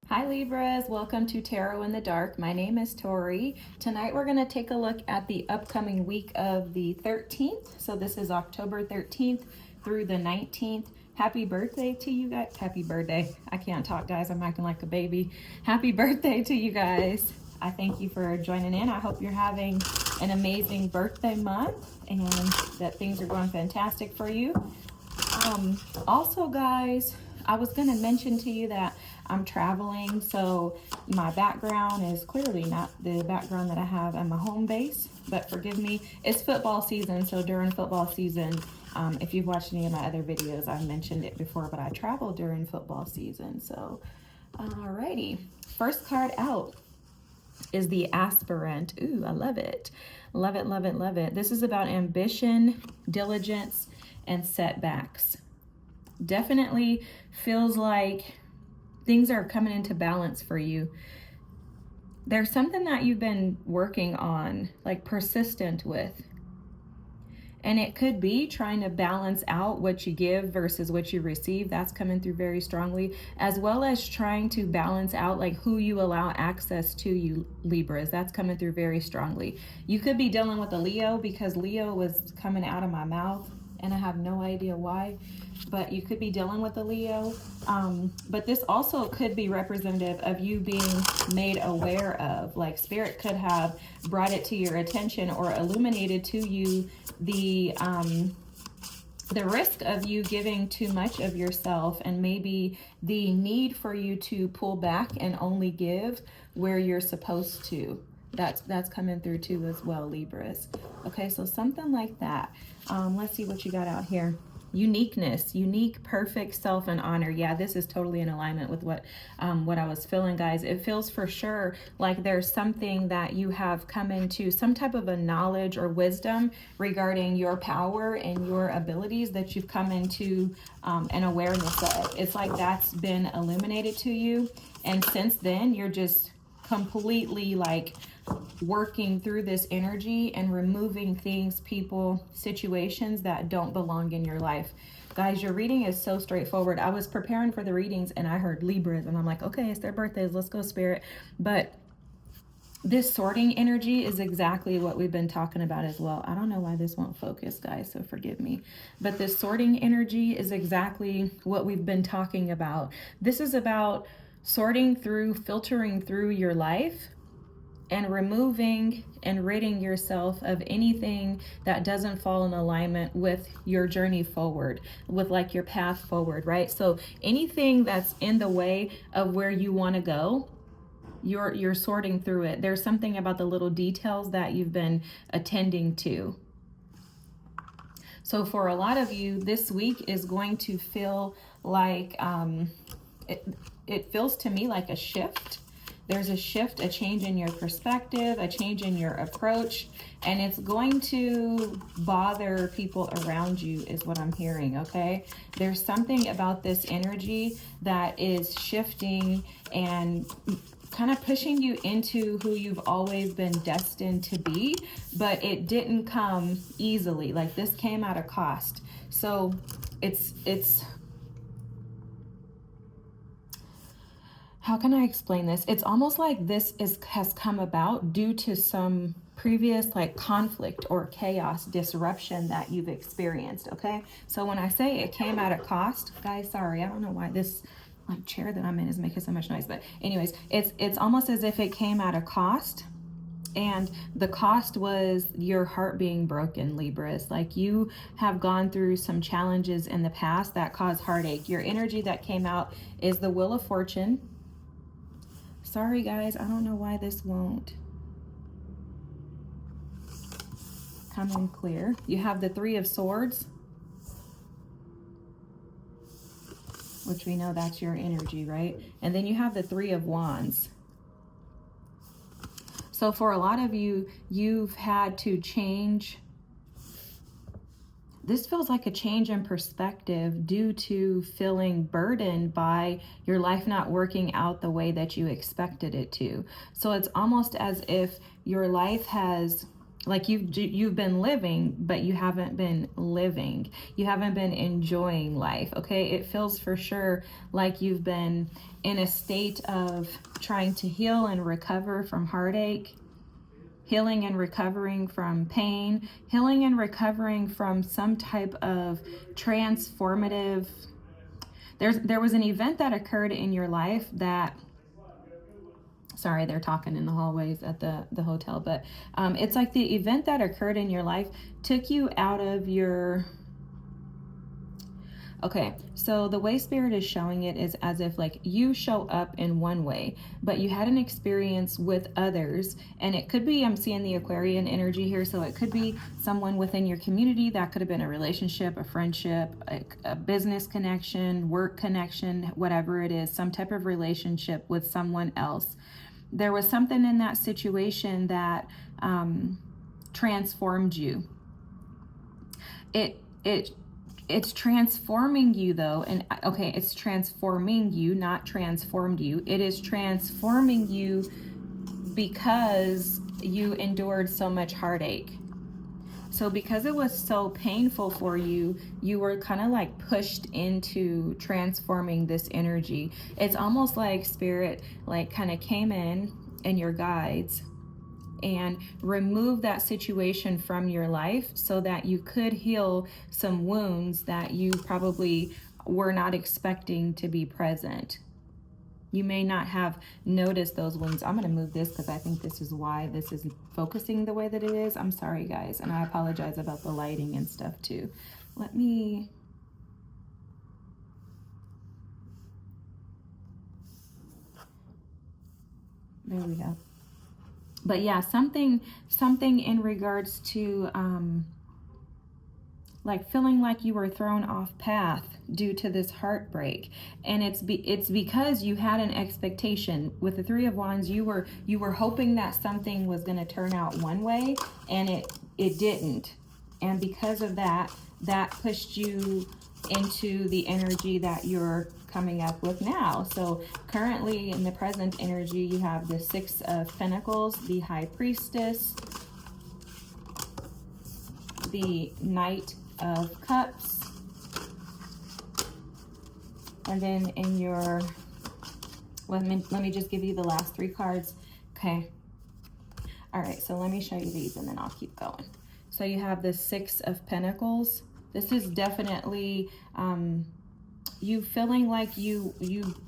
Hi Libras, welcome to Tarot in the Dark. My name is Tori. Tonight we're going to take a look at the upcoming week of the 13th. So this is October 13th through the 19th. Happy birthday to you guys. Happy birthday. I can't talk, guys. I'm acting like a baby. Happy birthday to you guys. I thank you for joining in. I hope you're having an amazing birthday month and that things are going fantastic for you. Also, guys, I was going to mention to you that I'm traveling, so my background is clearly not the background that I have at my home base, but forgive me. It's football season, so during football season, if you've watched any of my other videos, I've mentioned it before, but I travel during football season. So, alrighty. First card out is the Aspirant. Ooh, I love it. Love it, love it, love it. This is about ambition, diligence, and setbacks. Definitely feels like things are coming into balance for you. There's something that you've been working on, like persistent with. And it could be trying to balance out what you give versus what you receive. That's coming through very strongly, as well as trying to balance out like who you allow access to, you Libras. That's coming through very strongly. You could be dealing with a Leo, because Leo was coming out of my mouth and I have no idea why, but you could be dealing with a Leo. But this also could be representative of you being made aware of, like Spirit could have brought it to your attention or illuminated to you the risk of you giving too much of yourself, and maybe the need for you to pull back and only give where you're supposed to. That's coming through too as well, Libras. Okay, so something like that. Let's see what you got out here. Uniqueness, unique, perfect self and honor. Yeah, this is totally in alignment with what I was feeling, guys. It feels for sure like there's something that you have come into, some type of a knowledge or wisdom regarding your power and your abilities that you've come into an awareness of. It's like that's been illuminated to you, and since then you're just completely like working through this energy and removing things, people, situations that don't belong in your life. Guys, your reading is so straightforward. I was preparing for the readings and I heard Libras and I'm like, okay, it's their birthdays, let's go, Spirit. But this sorting energy is exactly what we've been talking about as well. I don't know why this won't focus, guys, so forgive me. But this sorting energy is exactly what we've been talking about. This is about sorting through, filtering through your life and removing and ridding yourself of anything that doesn't fall in alignment with your journey forward, with like your path forward, right? So anything that's in the way of where you want to go, you're sorting through it. There's something about the little details that you've been attending to. So for a lot of you, this week is going to feel like, it feels to me like a shift. There's a shift, a change in your perspective, a change in your approach, and it's going to bother people around you is what I'm hearing, okay? There's something about this energy that is shifting and kind of pushing you into who you've always been destined to be, but it didn't come easily. Like this came at a cost. So it's how can I explain this? It's almost like this has come about due to some previous like conflict or chaos, disruption that you've experienced, okay? So when I say it came at a cost, guys, sorry, I don't know why this like chair that I'm in is making so much noise, but anyways, it's almost as if it came at a cost. And the cost was your heart being broken, Libras. Like you have gone through some challenges in the past that caused heartache. Your energy that came out is the Wheel of Fortune. Sorry, guys, I don't know why this won't come in clear. You have the Three of Swords, which we know that's your energy, right? And then you have the Three of Wands. So for a lot of you, you've had to change. This feels like a change in perspective due to feeling burdened by your life not working out the way that you expected it to. So it's almost as if your life has Like you've been living, but you haven't been living. You haven't been enjoying life, okay? It feels for sure like you've been in a state of trying to heal and recover from heartache, healing and recovering from pain, healing and recovering from some type of transformative. There was an event that occurred in your life that, sorry, they're talking in the hallways at the hotel, but it's like the event that occurred in your life took you out of your, okay, so the way Spirit is showing it is as if like you show up in one way, but you had an experience with others, and it could be, I'm seeing the Aquarian energy here, so it could be someone within your community. That could have been a relationship, a friendship, a business connection, work connection, whatever it is, some type of relationship with someone else. There was something in that situation that transformed you. It's transforming you though, and okay, it's transforming you, not transformed you. It is transforming you because you endured so much heartache. So because it was so painful for you, you were kind of like pushed into transforming this energy. It's almost like Spirit like kind of came in and your guides and remove that situation from your life so that you could heal some wounds that you probably were not expecting to be present. You may not have noticed those wounds. I'm going to move this because I think this is why this is focusing the way that it is. I'm sorry, guys, and I apologize about the lighting and stuff too. Let me... There we go. But yeah, something in regards to like feeling like you were thrown off path due to this heartbreak, and it's because you had an expectation. With the Three of Wands, you were hoping that something was going to turn out one way, and it didn't, and because of that pushed you into the energy that you're coming up with now. So currently in the present energy, you have the Six of Pentacles, the High Priestess, the Knight of Cups, and then in your, let me just give you the last three cards. Okay. All right, so let me show you these and then I'll keep going. So you have the Six of Pentacles. This is definitely you feeling like you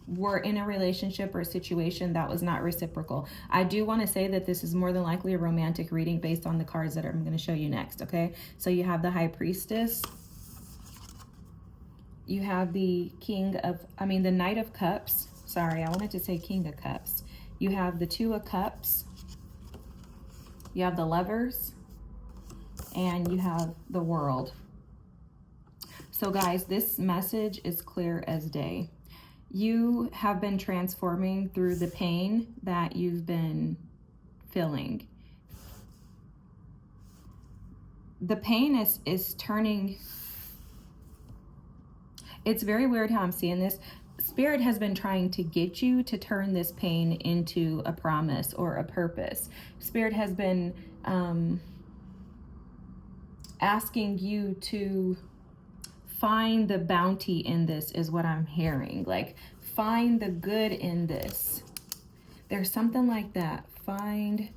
were in a relationship or a situation that was not reciprocal. I do want to say that this is more than likely a romantic reading based on the cards that I'm going to show you next, okay? So you have the High Priestess. You have the the Knight of Cups. Sorry, I wanted to say King of Cups. You have the Two of Cups. You have the Lovers. And you have the World. So guys, this message is clear as day. You have been transforming through the pain that you've been feeling. The pain is turning. It's very weird how I'm seeing this. Spirit has been trying to get you to turn this pain into a promise or a purpose. Spirit has been asking you to find the bounty in this, is what I'm hearing. Like, find the good in this. There's something like that. Find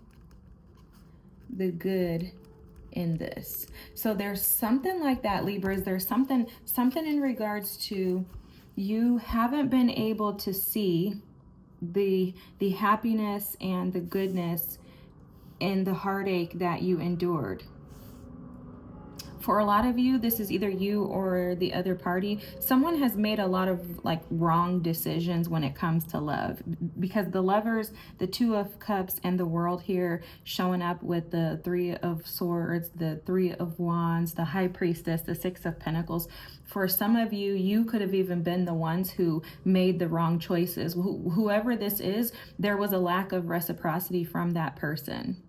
the good in this. So there's something like that, Libras. There's something in regards to you haven't been able to see the happiness and the goodness in the heartache that you endured. For a lot of you, this is either you or the other party. Someone has made a lot of like wrong decisions when it comes to love, because the Lovers, the Two of Cups, and the World here showing up with the Three of Swords, the Three of Wands, the High Priestess, the Six of Pentacles. For some of you, you could have even been the ones who made the wrong choices. Whoever this is, there was a lack of reciprocity from that person.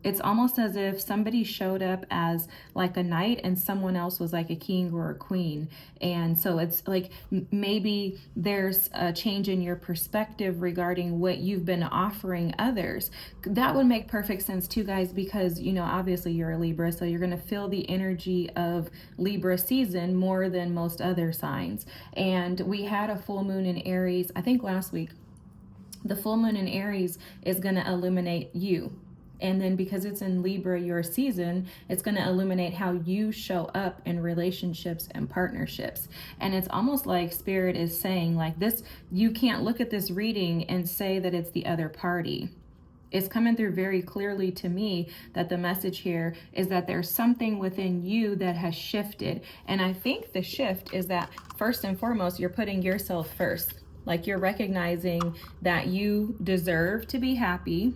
It's almost as if somebody showed up as like a knight and someone else was like a king or a queen. And so it's like maybe there's a change in your perspective regarding what you've been offering others. That would make perfect sense too, guys, because, you know, obviously you're a Libra, so you're going to feel the energy of Libra season more than most other signs. And we had a full moon in Aries, I think last week. The full moon in Aries is going to illuminate you. And then because it's in Libra, your season, it's going to illuminate how you show up in relationships and partnerships. And it's almost like Spirit is saying like this, you can't look at this reading and say that it's the other party. It's coming through very clearly to me that the message here is that there's something within you that has shifted. And I think the shift is that first and foremost, you're putting yourself first. Like you're recognizing that you deserve to be happy.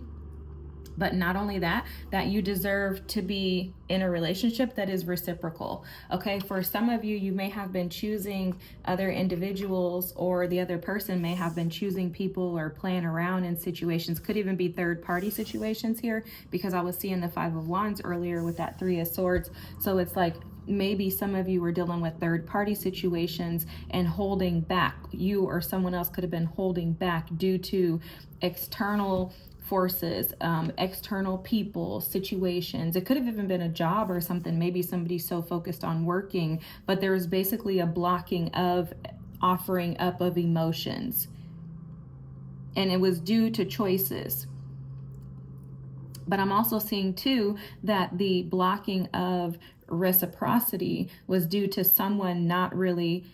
But not only that, that you deserve to be in a relationship that is reciprocal. Okay, for some of you, you may have been choosing other individuals, or the other person may have been choosing people or playing around in situations. Could even be third party situations here, because I was seeing the 5 of Wands earlier with that 3 of Swords. So it's like maybe some of you were dealing with third party situations and holding back. You or someone else could have been holding back due to external forces, external people, situations. It could have even been a job or something. Maybe somebody's so focused on working, but there was basically a blocking of offering up of emotions. And it was due to choices. But I'm also seeing too that the blocking of reciprocity was due to someone not really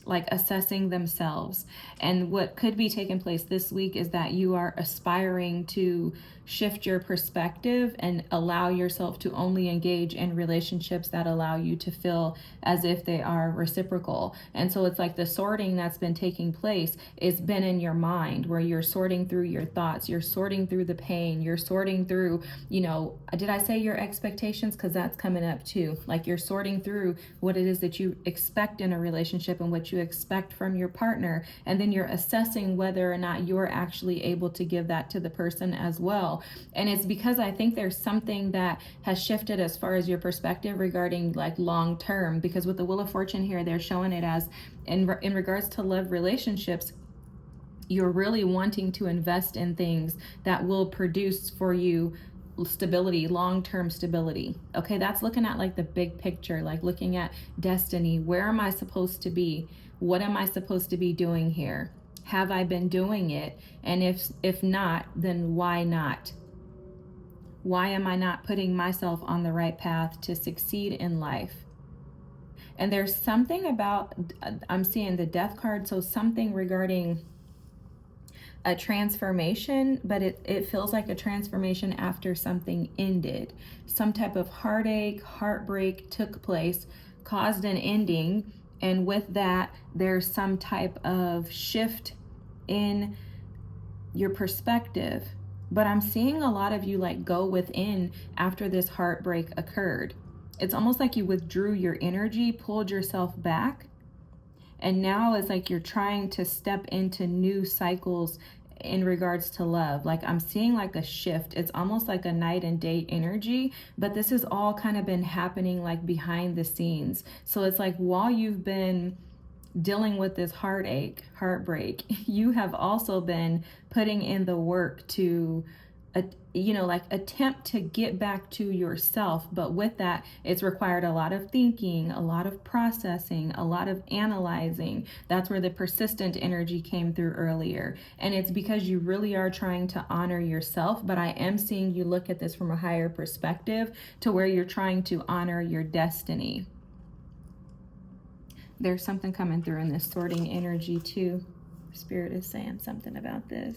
like assessing themselves. And what could be taking place this week is that you are aspiring to shift your perspective and allow yourself to only engage in relationships that allow you to feel as if they are reciprocal. And so it's like the sorting that's been taking place has been in your mind, where you're sorting through your thoughts, you're sorting through the pain, you're sorting through, you know, did I say your expectations? Because that's coming up too. Like you're sorting through what it is that you expect in a relationship and what you expect from your partner, and then you're assessing whether or not you're actually able to give that to the person as well. And it's because I think there's something that has shifted as far as your perspective regarding like long term, because with the Wheel of Fortune here, they're showing it as in regards to love relationships, you're really wanting to invest in things that will produce for you stability, long-term stability. Okay, that's looking at like the big picture, like looking at destiny. Where am I supposed to be? What am I supposed to be doing here? Have I been doing it? And if not, then why not? Why am I not putting myself on the right path to succeed in life? And there's something about, I'm seeing the Death card, so something regarding a transformation, but it feels like a transformation after something ended. Some type of heartache, heartbreak took place, caused an ending, and with that, there's some type of shift in your perspective. But I'm seeing a lot of you like go within after this heartbreak occurred. It's almost like you withdrew your energy, pulled yourself back, and now it's like you're trying to step into new cycles in regards to love. Like I'm seeing like a shift. It's almost like a night and day energy, but this has all kind of been happening like behind the scenes. So it's like while you've been dealing with this heartbreak, you have also been putting in the work to like attempt to get back to yourself. But with that, it's required a lot of thinking, a lot of processing, a lot of analyzing. That's where the persistent energy came through earlier. And it's because you really are trying to honor yourself. But I am seeing you look at this from a higher perspective to where you're trying to honor your destiny. There's something coming through in this sorting energy too. Spirit is saying something about this.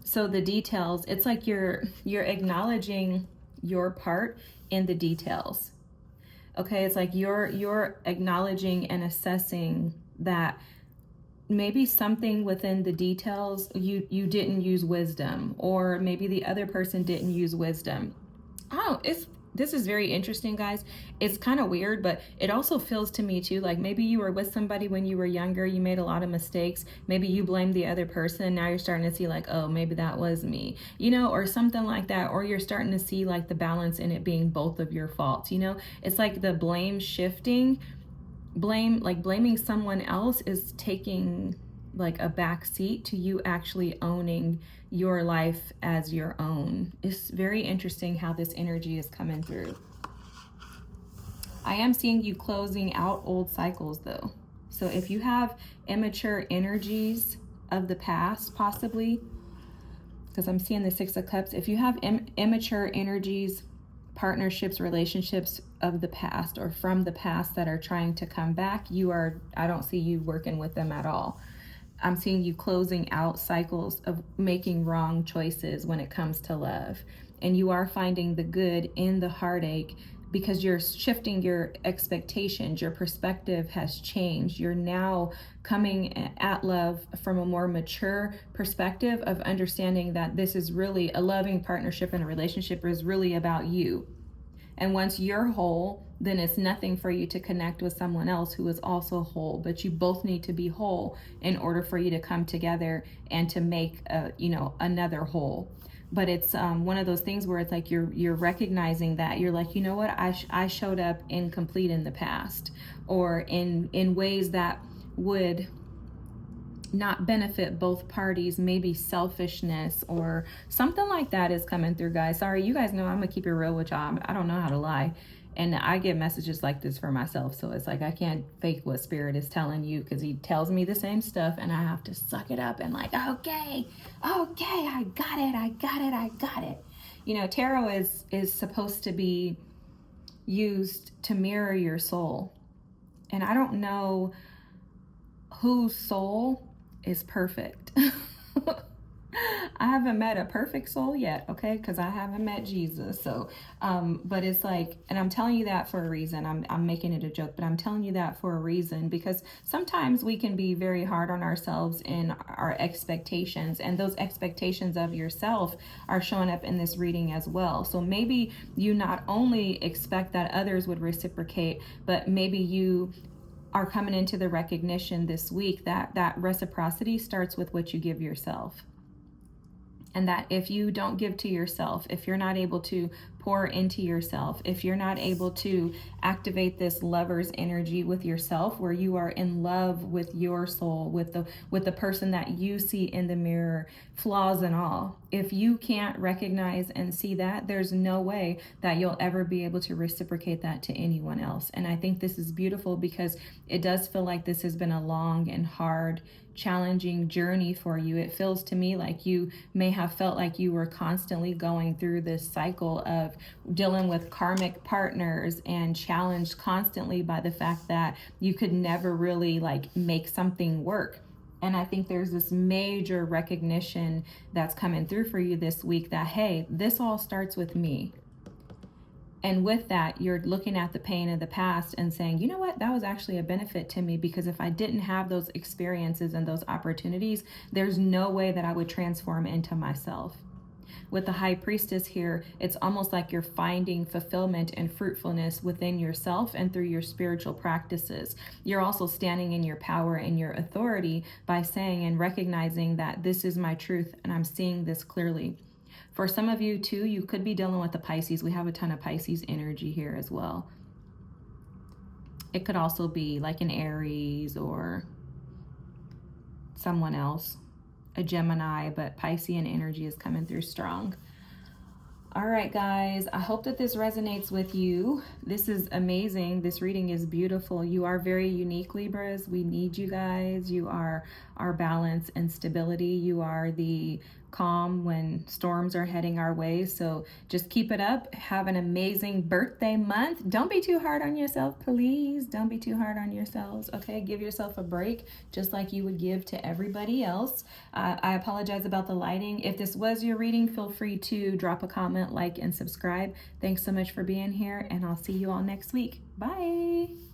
So the details, it's like you're acknowledging your part in the details. Okay, it's like you're acknowledging and assessing that maybe something within the details you didn't use wisdom, or maybe the other person didn't use wisdom. Oh, this is very interesting, guys. It's kind of weird, but it also feels to me too like maybe you were with somebody when you were younger, you made a lot of mistakes, maybe you blamed the other person, and now you're starting to see like, oh, maybe that was me, you know, or something like that. Or you're starting to see like the balance in it being both of your faults, you know. It's like the blame shifting. Blaming someone else is taking like a back seat to you actually owning your life as your own. It's very interesting how this energy is coming through. I am seeing you closing out old cycles though. So if you have immature energies of the past, possibly, because I'm seeing the Six of Cups, if you have immature energies, partnerships, relationships of the past or from the past that are trying to come back, I don't see you working with them at all. I'm seeing you closing out cycles of making wrong choices when it comes to love. And you are finding the good in the heartache because you're shifting your expectations. Your perspective has changed. You're now coming at love from a more mature perspective of understanding that this is really a loving partnership, and a relationship is really about you. And once you're whole, then it's nothing for you to connect with someone else who is also whole. But you both need to be whole in order for you to come together and to make another whole. But it's one of those things where it's like you're recognizing that you're like, you know what, I showed up incomplete in the past, or in ways that would not benefit both parties, maybe selfishness or something like that is coming through, guys. Sorry, you guys know I'm gonna keep it real with y'all. I don't know how to lie, and I get messages like this for myself, so it's like I can't fake what spirit is telling you, because he tells me the same stuff and I have to suck it up and like, okay, I got it. You know, tarot is supposed to be used to mirror your soul, and I don't know whose soul is perfect. I haven't met a perfect soul yet, okay? Because I haven't met Jesus. So, but it's like, and I'm telling you that for a reason. I'm making it a joke, but I'm telling you that for a reason, because sometimes we can be very hard on ourselves in our expectations, and those expectations of yourself are showing up in this reading as well. So maybe you not only expect that others would reciprocate, but maybe you are coming into the recognition this week that reciprocity starts with what you give yourself. And that if you don't give to yourself, if you're not able to pour into yourself, if you're not able to activate this lover's energy with yourself, where you are in love with your soul, with the person that you see in the mirror, flaws and all, if you can't recognize and see that, there's no way that you'll ever be able to reciprocate that to anyone else. And I think this is beautiful, because it does feel like this has been a long and hard, challenging journey for you. It feels to me like you may have felt like you were constantly going through this cycle of dealing with karmic partners and challenged constantly by the fact that you could never really like make something work. And I think there's this major recognition that's coming through for you this week that, hey, this all starts with me. And with that, you're looking at the pain of the past and saying, you know what, that was actually a benefit to me, because if I didn't have those experiences and those opportunities, there's no way that I would transform into myself. With the High Priestess here, it's almost like you're finding fulfillment and fruitfulness within yourself and through your spiritual practices. You're also standing in your power and your authority by saying and recognizing that this is my truth and I'm seeing this clearly. For some of you too, you could be dealing with the Pisces. We have a ton of Pisces energy here as well. It could also be like an Aries or someone else, a Gemini, but Piscean energy is coming through strong. All right, guys, I hope that this resonates with you. This is amazing. This reading is beautiful. You are very unique, Libras. We need you guys. You are our balance and stability. You are the calm when storms are heading our way. So just keep it up. Have an amazing birthday month. Don't be too hard on yourself, please. Don't be too hard on yourselves, okay? Give yourself a break, just like you would give to everybody else. I apologize about the lighting. If this was your reading, feel free to drop a comment, like, and subscribe. Thanks so much for being here, and I'll see you all next week. Bye.